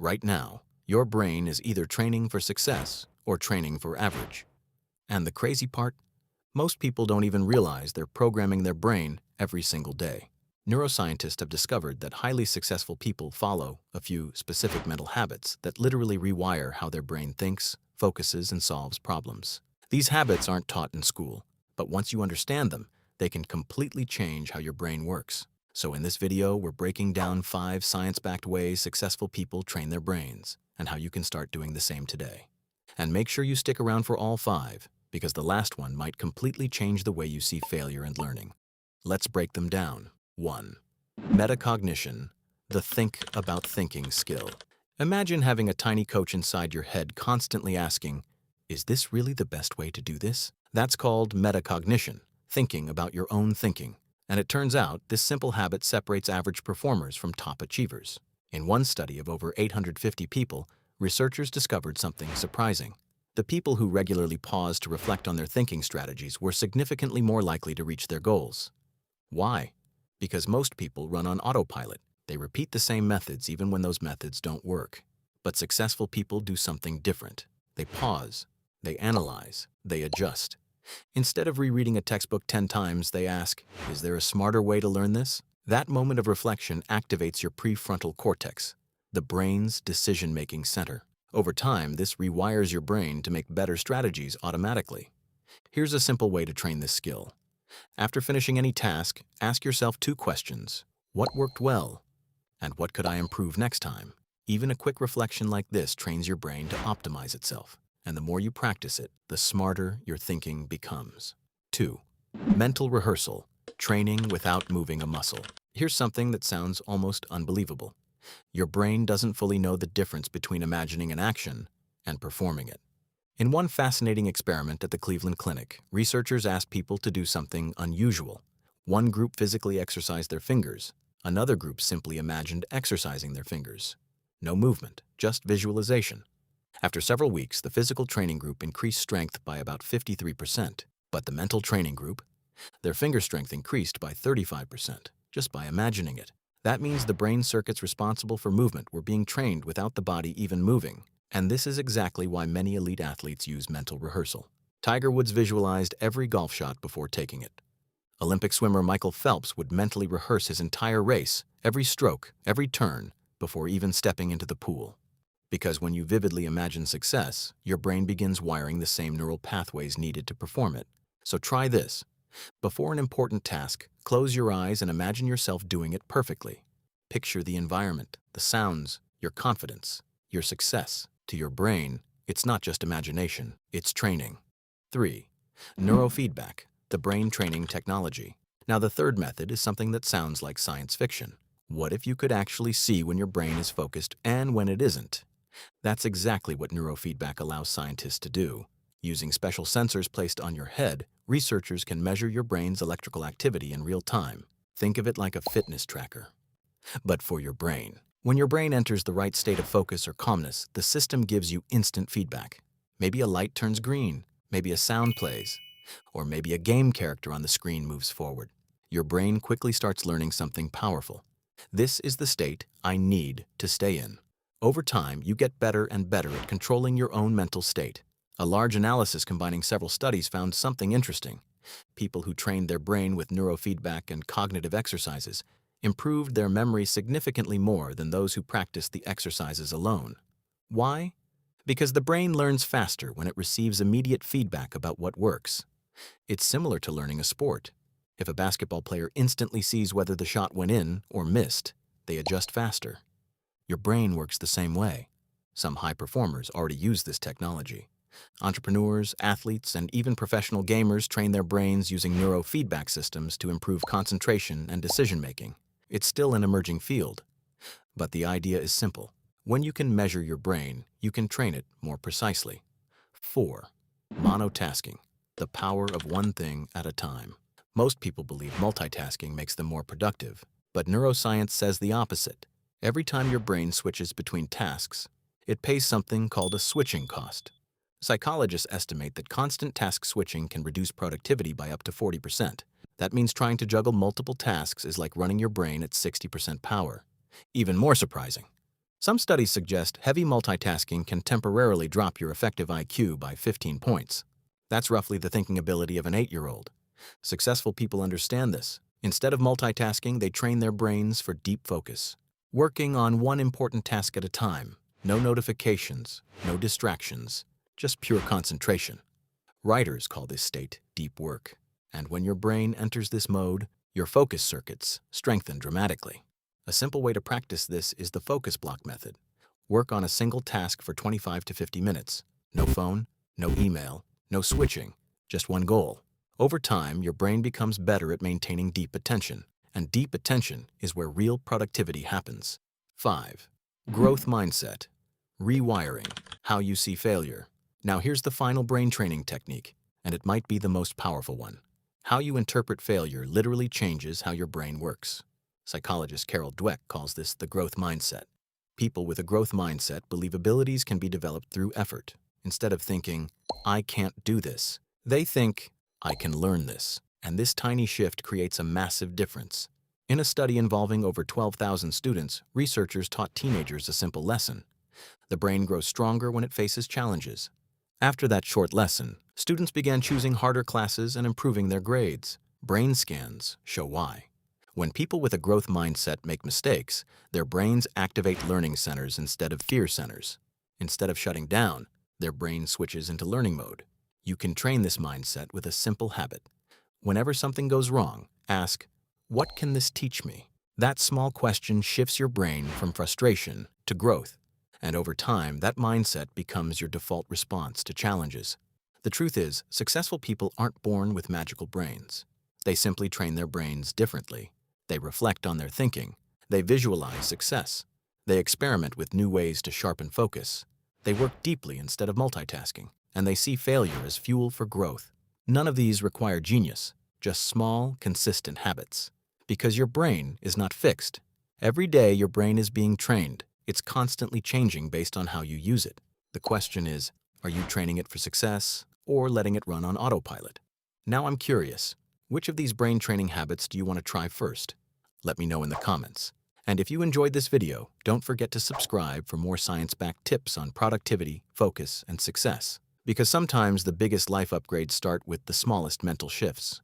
Right now, your brain is either training for success or training for average. And the crazy part? Most people don't even realize they're programming their brain every single day. Neuroscientists have discovered that highly successful people follow a few specific mental habits that literally rewire how their brain thinks, focuses, and solves problems. These habits aren't taught in school, but once you understand them, they can completely change how your brain works. So in this video, we're breaking down 5 science-backed ways successful people train their brains, and how you can start doing the same today. And make sure you stick around for all 5, because the last one might completely change the way you see failure and learning. Let's break them down. 1. Metacognition, the think about thinking skill. Imagine having a tiny coach inside your head constantly asking, "Is this really the best way to do this?" That's called metacognition, thinking about your own thinking. And it turns out this simple habit separates average performers from top achievers. In one study of over 850 people, researchers discovered something surprising. The people who regularly paused to reflect on their thinking strategies were significantly more likely to reach their goals. Why? Because most people run on autopilot. They repeat the same methods even when those methods don't work. But successful people do something different. They pause, they analyze, they adjust. Instead of rereading a textbook 10 times, they ask, "Is there a smarter way to learn this?" That moment of reflection activates your prefrontal cortex, the brain's decision-making center. Over time, this rewires your brain to make better strategies automatically. Here's a simple way to train this skill. After finishing any task, ask yourself 2 questions. What worked well? And what could I improve next time? Even a quick reflection like this trains your brain to optimize itself. And the more you practice it, the smarter your thinking becomes. 2. Mental rehearsal, training without moving a muscle. Here's something that sounds almost unbelievable. Your brain doesn't fully know the difference between imagining an action and performing it. In one fascinating experiment at the Cleveland Clinic, researchers asked people to do something unusual. One group physically exercised their fingers. Another group simply imagined exercising their fingers. No movement, just visualization. After several weeks, the physical training group increased strength by about 53%, but the mental training group, their finger strength increased by 35%, just by imagining it. That means the brain circuits responsible for movement were being trained without the body even moving. And this is exactly why many elite athletes use mental rehearsal. Tiger Woods visualized every golf shot before taking it. Olympic swimmer Michael Phelps would mentally rehearse his entire race, every stroke, every turn, before even stepping into the pool. Because when you vividly imagine success, your brain begins wiring the same neural pathways needed to perform it. So try this. Before an important task, close your eyes and imagine yourself doing it perfectly. Picture the environment, the sounds, your confidence, your success. To your brain, it's not just imagination, it's training. 3. Neurofeedback, the brain training technology. Now the third method is something that sounds like science fiction. What if you could actually see when your brain is focused and when it isn't? That's exactly what neurofeedback allows scientists to do. Using special sensors placed on your head, researchers can measure your brain's electrical activity in real time. Think of it like a fitness tracker. But for your brain. When your brain enters the right state of focus or calmness, the system gives you instant feedback. Maybe a light turns green, maybe a sound plays, or maybe a game character on the screen moves forward. Your brain quickly starts learning something powerful. This is the state I need to stay in. Over time, you get better and better at controlling your own mental state. A large analysis combining several studies found something interesting. People who trained their brain with neurofeedback and cognitive exercises improved their memory significantly more than those who practiced the exercises alone. Why? Because the brain learns faster when it receives immediate feedback about what works. It's similar to learning a sport. If a basketball player instantly sees whether the shot went in or missed, they adjust faster. Your brain works the same way. Some high performers already use this technology. Entrepreneurs, athletes, and even professional gamers train their brains using neurofeedback systems to improve concentration and decision-making. It's still an emerging field, but the idea is simple. When you can measure your brain, you can train it more precisely. 4. Monotasking, the power of one thing at a time. Most people believe multitasking makes them more productive, but neuroscience says the opposite. Every time your brain switches between tasks, it pays something called a switching cost. Psychologists estimate that constant task switching can reduce productivity by up to 40%. That means trying to juggle multiple tasks is like running your brain at 60% power. Even more surprising, Some studies suggest heavy multitasking can temporarily drop your effective IQ by 15 points. That's roughly the thinking ability of an 8-year-old. Successful people understand this. Instead of multitasking, they train their brains for deep focus, working on one important task at a time. No notifications, no distractions, just pure concentration. Writers call this state deep work. And when your brain enters this mode, your focus circuits strengthen dramatically. A simple way to practice this is the focus block method. Work on a single task for 25 to 50 minutes. No phone, no email, no switching, just one goal. Over time, your brain becomes better at maintaining deep attention, and deep attention is where real productivity happens. 5. Growth mindset. Rewiring. How you see failure. Now here's the final brain training technique, and it might be the most powerful one. How you interpret failure literally changes how your brain works. Psychologist Carol Dweck calls this the growth mindset. People with a growth mindset believe abilities can be developed through effort. Instead of thinking, I can't do this, they think, I can learn this. And this tiny shift creates a massive difference. In a study involving over 12,000 students, researchers taught teenagers a simple lesson. The brain grows stronger when it faces challenges. After that short lesson, students began choosing harder classes and improving their grades. Brain scans show why. When people with a growth mindset make mistakes, their brains activate learning centers instead of fear centers. Instead of shutting down, their brain switches into learning mode. You can train this mindset with a simple habit. Whenever something goes wrong, ask, what can this teach me? That small question shifts your brain from frustration to growth. And over time, that mindset becomes your default response to challenges. The truth is, successful people aren't born with magical brains. They simply train their brains differently. They reflect on their thinking. They visualize success. They experiment with new ways to sharpen focus. They work deeply instead of multitasking. And they see failure as fuel for growth. None of these require genius, just small, consistent habits. Because your brain is not fixed. Every day your brain is being trained. It's constantly changing based on how you use it. The question is, are you training it for success or letting it run on autopilot? Now I'm curious, which of these brain training habits do you want to try first? Let me know in the comments. And if you enjoyed this video, don't forget to subscribe for more science-backed tips on productivity, focus, and success. Because sometimes the biggest life upgrades start with the smallest mental shifts.